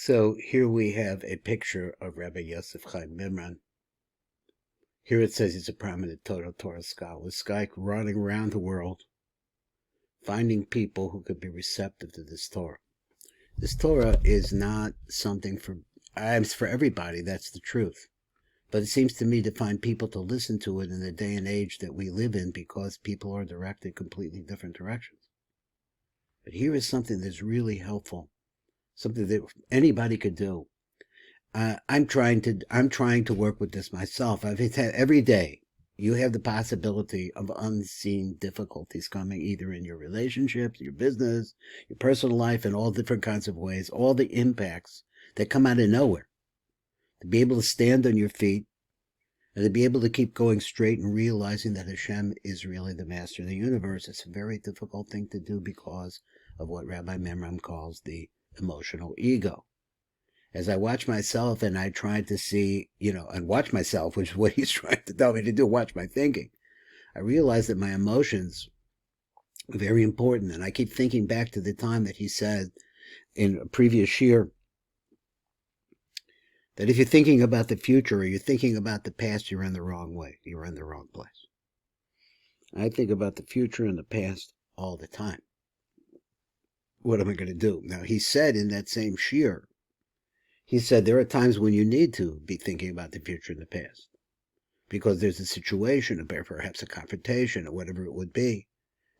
So here we have a picture of Rabbi Yosef Chaim Mimran. Here it says he's a prominent Torah scholar. This guy running around the world, finding people who could be receptive to this Torah. This Torah is not something for everybody, that's the truth. But it seems to me to find people to listen to it in the day and age that we live in, because people are directed completely different directions. But here is something that's really helpful, something that anybody could do. I'm trying to work with this myself. Every day you have the possibility of unseen difficulties coming, either in your relationships, your business, your personal life, in all different kinds of ways, all the impacts that come out of nowhere. To be able to stand on your feet and to be able to keep going straight and realizing that Hashem is really the master of the universe, it's a very difficult thing to do because of what Rabbi Mimran calls the emotional ego. As I watch myself and I try to see, and watch myself, which is what he's trying to tell me to do, watch my thinking, I realize that my emotions are very important. And I keep thinking back to the time that he said in a previous year that if you're thinking about the future or you're thinking about the past, you're in the wrong way. You're in the wrong place. I think about the future and the past all the time. What am I going to do? Now, he said in that same shiur, he said there are times when you need to be thinking about the future and the past, because there's a situation, or perhaps a confrontation, or whatever it would be,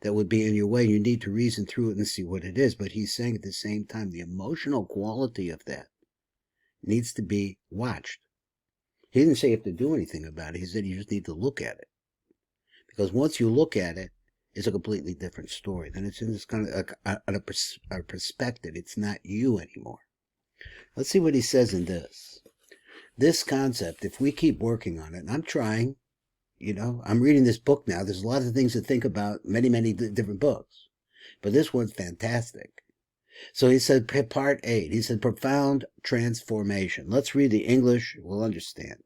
that would be in your way. You need to reason through it and see what it is. But he's saying at the same time, the emotional quality of that needs to be watched. He didn't say you have to do anything about it. He said you just need to look at it. Because once you look at it, it's a completely different story. Then it's in this kind of a perspective. It's not you anymore. Let's see what he says in this. This concept, if we keep working on it, and I'm trying, I'm reading this book now. There's a lot of things to think about, many, many different books. But this one's fantastic. So he said, part 8, he said, profound transformation. Let's read the English, we'll understand.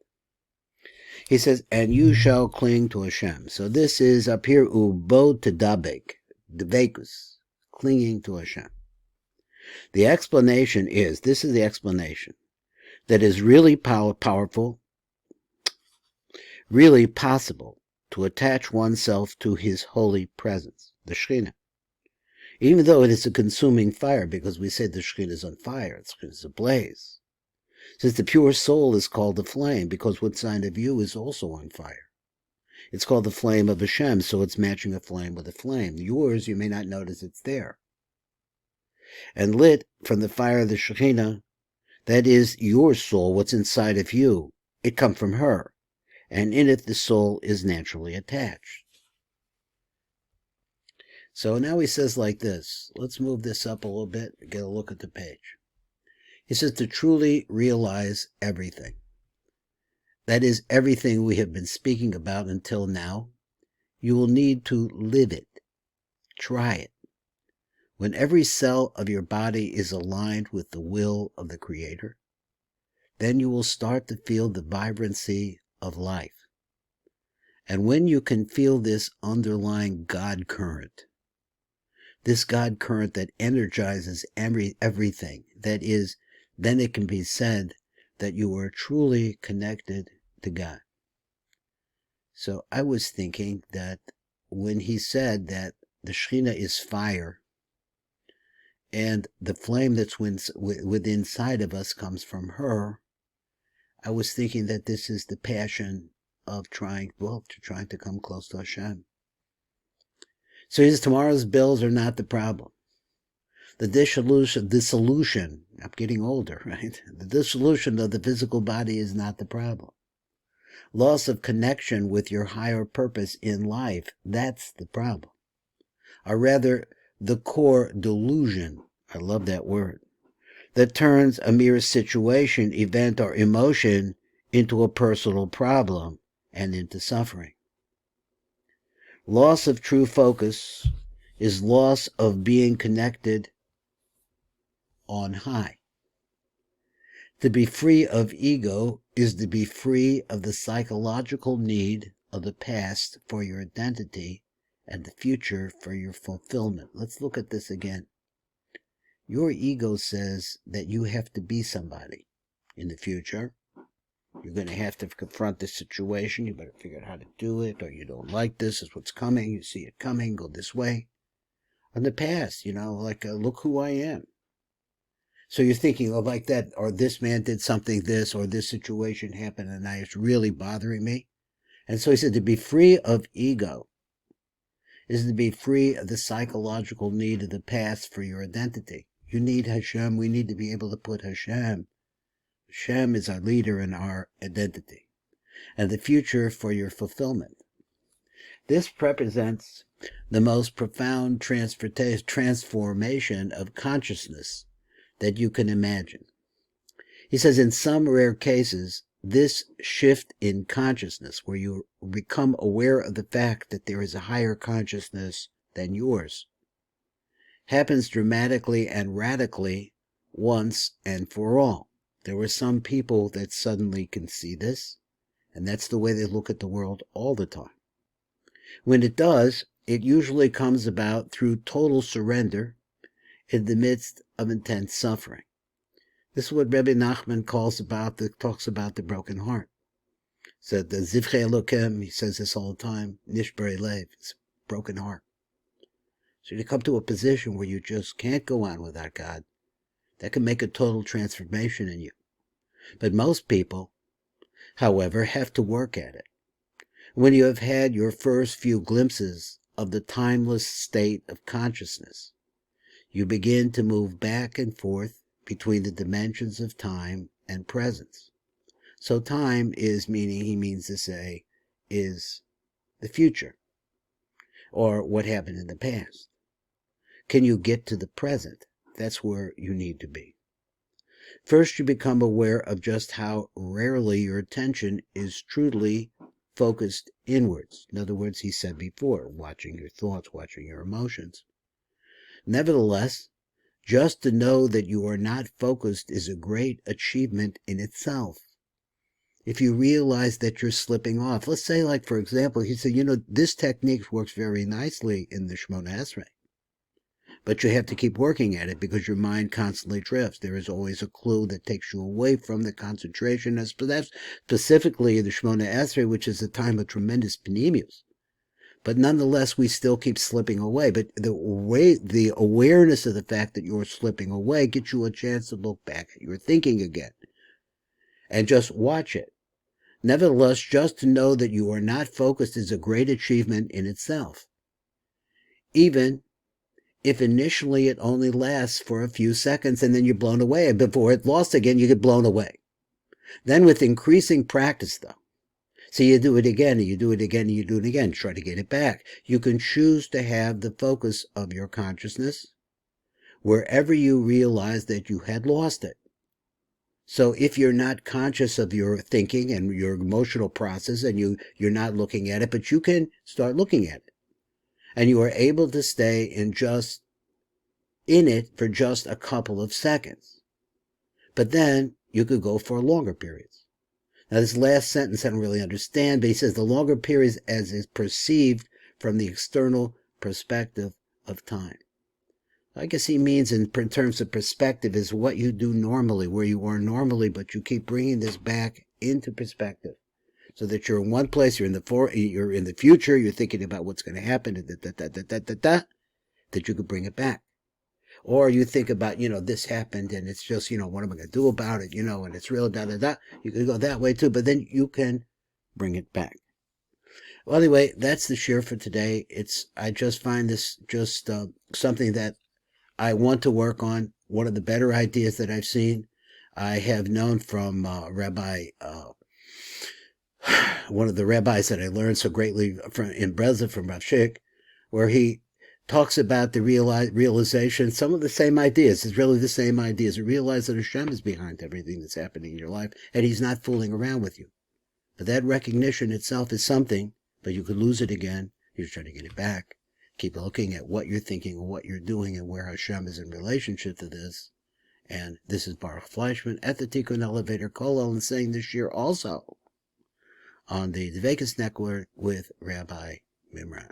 He says, and you shall cling to Hashem. So this is up here, ubo tedabek, devekus, clinging to Hashem. The explanation is, this is the explanation, that is really powerful, really possible to attach oneself to his holy presence, the Shekhinah. Even though it is a consuming fire, because we say the Shekhinah is on fire, it's ablaze. Since the pure soul is called the flame, because what's inside of you is also on fire. It's called the flame of Hashem, so it's matching a flame with a flame. Yours, you may not notice it's there. And lit from the fire of the Shekhinah, that is your soul, what's inside of you. It comes from her, and in it the soul is naturally attached. So now he says like this. Let's move this up a little bit and get a look at the page. He says to truly realize everything. That is everything we have been speaking about until now. You will need to live it. Try it. When every cell of your body is aligned with the will of the Creator, then you will start to feel the vibrancy of life. And when you can feel this underlying God current, this God current that energizes everything, that is, then it can be said that you are truly connected to God. So I was thinking that when he said that the Shekhinah is fire, and the flame that's within inside of us comes from her, I was thinking that this is the passion of trying to come close to Hashem. So he says tomorrow's bills are not the problem. The dissolution, I'm getting older, right? The dissolution of the physical body is not the problem. Loss of connection with your higher purpose in life, that's the problem. Or rather, the core delusion, I love that word, that turns a mere situation, event, or emotion into a personal problem and into suffering. Loss of true focus is loss of being connected on high. To be free of ego is to be free of the psychological need of the past for your identity and the future for your fulfillment. Let's look at this again. Your ego says that you have to be somebody in the future. You're going to have to confront this situation. You better figure out how to do it, or you don't like this. Is what's coming. You see it coming. Go this way. In the past, look who I am. So you're thinking, oh, like that, or this man did something this, or this situation happened, and now it's really bothering me. And so he said to be free of ego is to be free of the psychological need of the past for your identity. You need Hashem. We need to be able to put Hashem. Hashem is our leader in our identity, and the future for your fulfillment. This represents the most profound transformation of consciousness that you can imagine. He says, in some rare cases, this shift in consciousness, where you become aware of the fact that there is a higher consciousness than yours, happens dramatically and radically once and for all. There were some people that suddenly can see this, and that's the way they look at the world all the time. When it does, it usually comes about through total surrender in the midst of intense suffering. This is what Rabbi Nachman talks about the broken heart. So the Zivchei Elokim, he says this all the time, Nishbari Lev, it's a broken heart. So you come to a position where you just can't go on without God. That can make a total transformation in you. But most people, however, have to work at it. When you have had your first few glimpses of the timeless state of consciousness, you begin to move back and forth between the dimensions of time and presence. So time is he means to say, is the future, or what happened in the past. Can you get to the present? That's where you need to be. First, you become aware of just how rarely your attention is truly focused inwards. In other words, he said before, watching your thoughts, watching your emotions. Nevertheless, just to know that you are not focused is a great achievement in itself. If you realize that you're slipping off, let's say, like, for example, he said, this technique works very nicely in the Shemona Esrei. But you have to keep working at it because your mind constantly drifts. There is always a clue that takes you away from the concentration. That's specifically the Shemona Esrei, which is a time of tremendous panemius. But nonetheless, we still keep slipping away. But the awareness of the fact that you're slipping away gets you a chance to look back at your thinking again and just watch it. Nevertheless, just to know that you are not focused is a great achievement in itself. Even if initially it only lasts for a few seconds and then you're blown away, and before it lost again, you get blown away. Then with increasing practice, though, so you do it again, and you do it again, and you do it again, try to get it back. You can choose to have the focus of your consciousness wherever you realize that you had lost it. So if you're not conscious of your thinking and your emotional process, and you're not looking at it, but you can start looking at it. And you are able to stay in it for just a couple of seconds. But then you could go for longer periods. Now this last sentence I don't really understand, but he says the longer periods as is perceived from the external perspective of time. I guess he means in terms of perspective is what you do normally, where you are normally, but you keep bringing this back into perspective. So that you're in one place, you're in the future, you're thinking about what's going to happen, that you could bring it back. Or you think about, this happened and it's just, what am I going to do about it, and it's real, You could go that way too, but then you can bring it back. Well, anyway, that's the share for today. I just find this just something that I want to work on. One of the better ideas that I've seen. I have known from one of the rabbis that I learned so greatly in Breslov from Rav Schick, where he talks about the realization, some of the same ideas. It's really the same ideas. You realize that Hashem is behind everything that's happening in your life, and he's not fooling around with you. But that recognition itself is something, but you could lose it again. You're trying to get it back. Keep looking at what you're thinking and what you're doing and where Hashem is in relationship to this. And this is Baruch Fleischman at the Tikkun Elevator Kollel, and saying this year also on the Dvekas Network with Rabbi Mimran.